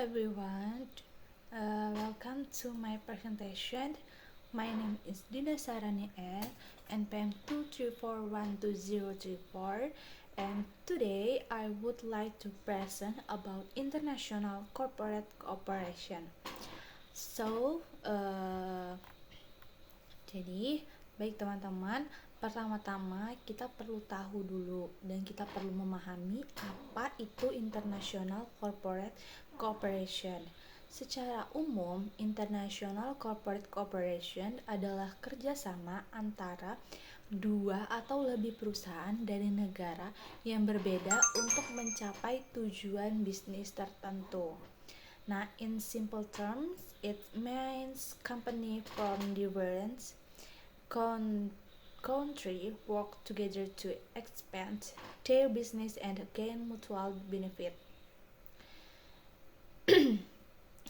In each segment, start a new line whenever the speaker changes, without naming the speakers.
everyone, welcome to my presentation. My name is Dina Sarani L, NPM 2341234, and today I would like to present about international corporate cooperation. Jadi baik teman-teman, pertama-tama kita perlu tahu dulu dan kita perlu memahami apa itu International Corporate Cooperation. Secara umum, International Corporate Cooperation adalah kerjasama antara dua atau lebih perusahaan dari negara yang berbeda untuk mencapai tujuan bisnis tertentu. Nah, in simple terms, it means company from different country work together to expand their business and gain mutual benefit.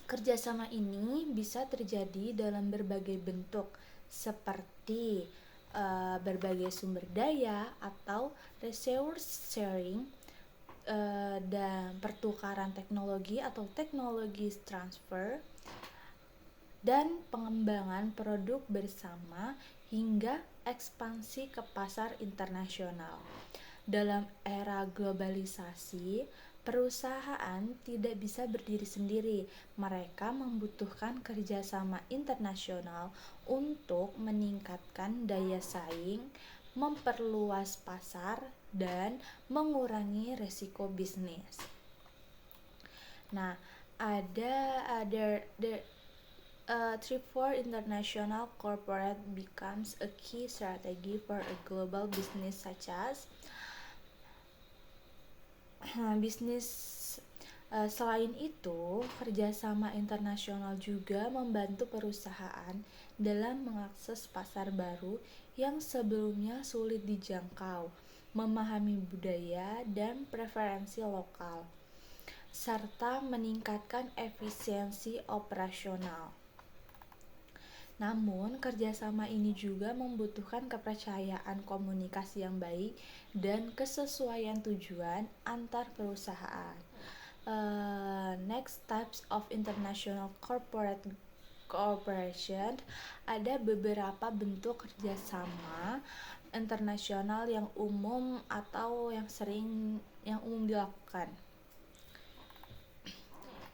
Kerjasama ini bisa terjadi dalam berbagai bentuk seperti berbagai sumber daya atau resource sharing, dan pertukaran teknologi atau teknologi transfer, dan pengembangan produk bersama hingga ekspansi ke pasar internasional. Dalam era globalisasi, perusahaan tidak bisa berdiri sendiri. Mereka membutuhkan kerjasama internasional untuk meningkatkan daya saing, memperluas pasar, dan mengurangi resiko bisnis. Nah, therefore international corporate becomes a key strategy for a global business such as selain itu, kerjasama internasional juga membantu perusahaan dalam mengakses pasar baru yang sebelumnya sulit dijangkau, memahami budaya dan preferensi lokal, serta meningkatkan efisiensi operasional. Namun, kerjasama ini juga membutuhkan kepercayaan komunikasi yang baik dan kesesuaian tujuan antar perusahaan. Next types of international corporate cooperation, ada beberapa bentuk kerjasama internasional yang umum atau yang umum dilakukan.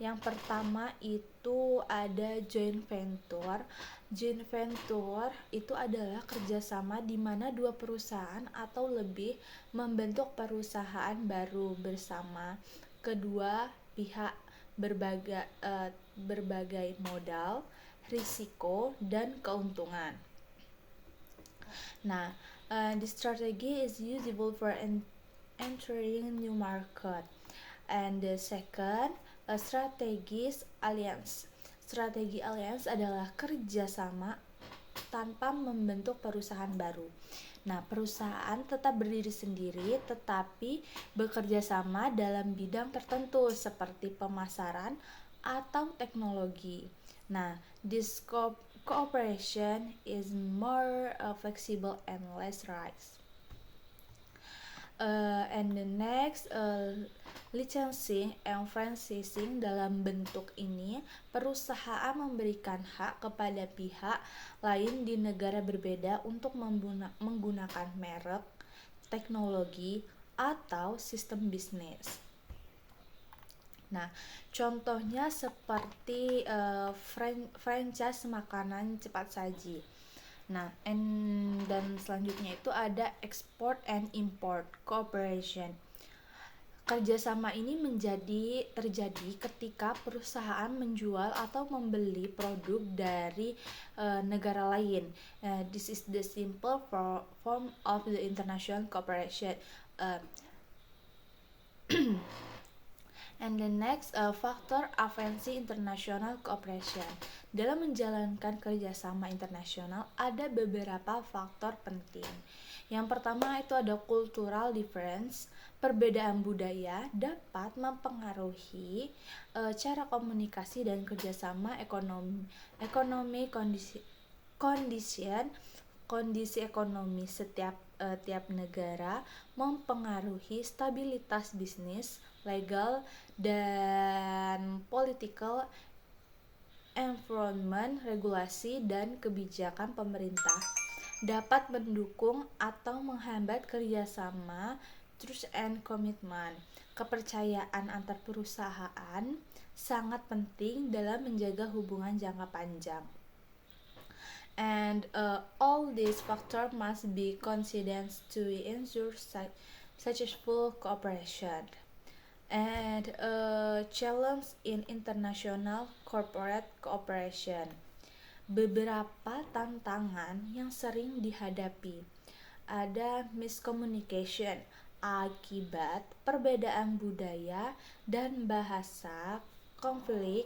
Yang pertama itu ada joint venture. Joint venture itu adalah kerjasama di mana dua perusahaan atau lebih membentuk perusahaan baru bersama. Kedua pihak berbagai modal, risiko, dan keuntungan. Nah, this strategy is usable for entering new market. And the second, strategis alliance. Strategi alliance adalah kerjasama tanpa membentuk perusahaan baru. Nah, perusahaan tetap berdiri sendiri tetapi bekerja sama dalam bidang tertentu seperti pemasaran atau teknologi. Nah, this cooperation is more flexible and less risk. And the next, licensing and franchising. Dalam bentuk ini, perusahaan memberikan hak kepada pihak lain di negara berbeda untuk menggunakan merek, teknologi, atau sistem bisnis. Nah, contohnya seperti franchise makanan cepat saji. Nah, dan selanjutnya itu ada export and import cooperation. Kerjasama ini terjadi ketika perusahaan menjual atau membeli produk dari negara lain. This is the simple form of the international cooperation. And the next factor advancing international cooperation. Dalam menjalankan kerjasama internasional ada beberapa faktor penting. Yang pertama itu ada cultural difference. Perbedaan budaya dapat mempengaruhi cara komunikasi dan kerjasama kondisi ekonomi setiap tiap negara mempengaruhi stabilitas bisnis, legal, dan political environment, regulasi, dan kebijakan pemerintah dapat mendukung atau menghambat kerjasama, trust and commitment. Kepercayaan antar perusahaan sangat penting dalam menjaga hubungan jangka panjang. And all these factors must be considered to ensure successful cooperation. And challenge in international corporate cooperation. Beberapa tantangan yang sering dihadapi. Ada miscommunication akibat perbedaan budaya dan bahasa, konflik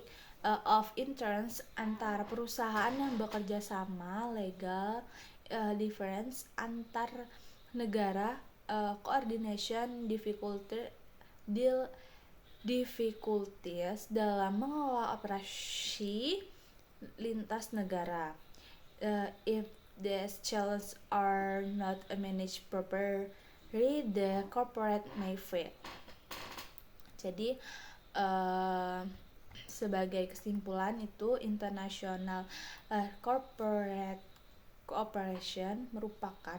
of interest antara perusahaan yang bekerja sama, legal difference antar negara, coordination difficulties dalam mengelola operasi lintas negara. If these challenges are not managed properly, the corporate may fail. Jadi sebagai kesimpulan itu international corporate cooperation merupakan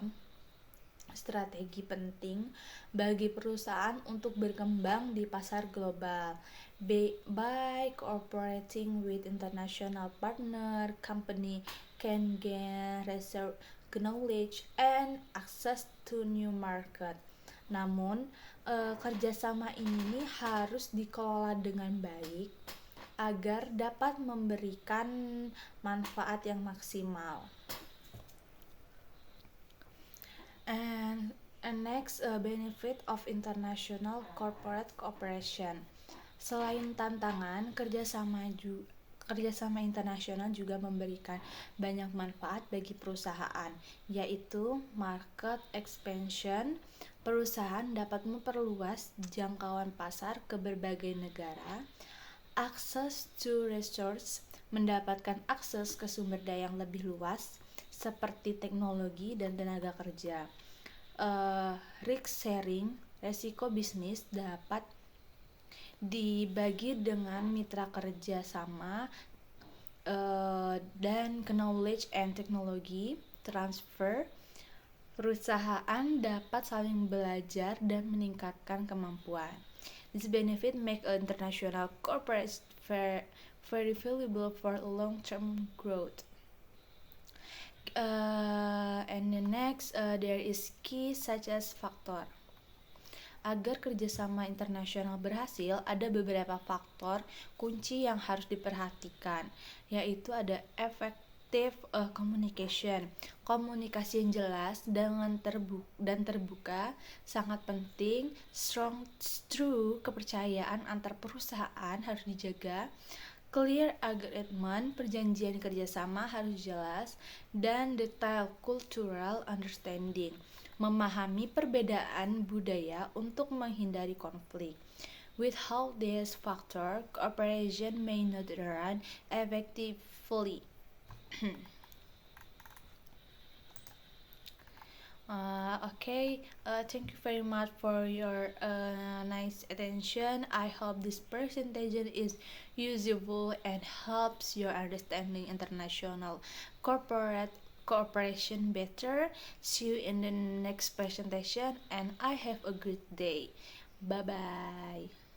strategi penting bagi perusahaan untuk berkembang di pasar global. By cooperating with international partner, company can gain research, knowledge, and access to new market. Namun, kerjasama ini harus dikelola dengan baik agar dapat memberikan manfaat yang maksimal. And next, benefit of international corporate cooperation. Selain tantangan, kerjasama internasional juga memberikan banyak manfaat bagi perusahaan, yaitu market expansion. Perusahaan dapat memperluas jangkauan pasar ke berbagai negara. Access to resources, mendapatkan akses ke sumber daya yang lebih luas seperti teknologi dan tenaga kerja. Risk sharing, resiko bisnis dapat dibagi dengan mitra kerja sama, dan knowledge and technology transfer. Perusahaan dapat saling belajar dan meningkatkan kemampuan. This benefit make international corporates very valuable for long-term growth. And the next, there is key success factor. Agar kerjasama internasional berhasil, ada beberapa faktor kunci yang harus diperhatikan, yaitu ada effective communication. Komunikasi yang jelas dan terbuka sangat penting. Strong true kepercayaan antar perusahaan harus dijaga. Clear agreement, perjanjian kerjasama harus jelas, dan detail cultural understanding, memahami perbedaan budaya untuk menghindari konflik. Without this factor, cooperation may not run effectively. Thank you very much for your nice attention. I hope this presentation is useful and helps your understanding international corporate cooperation better. See you in the next presentation, and I have a great day. Bye bye.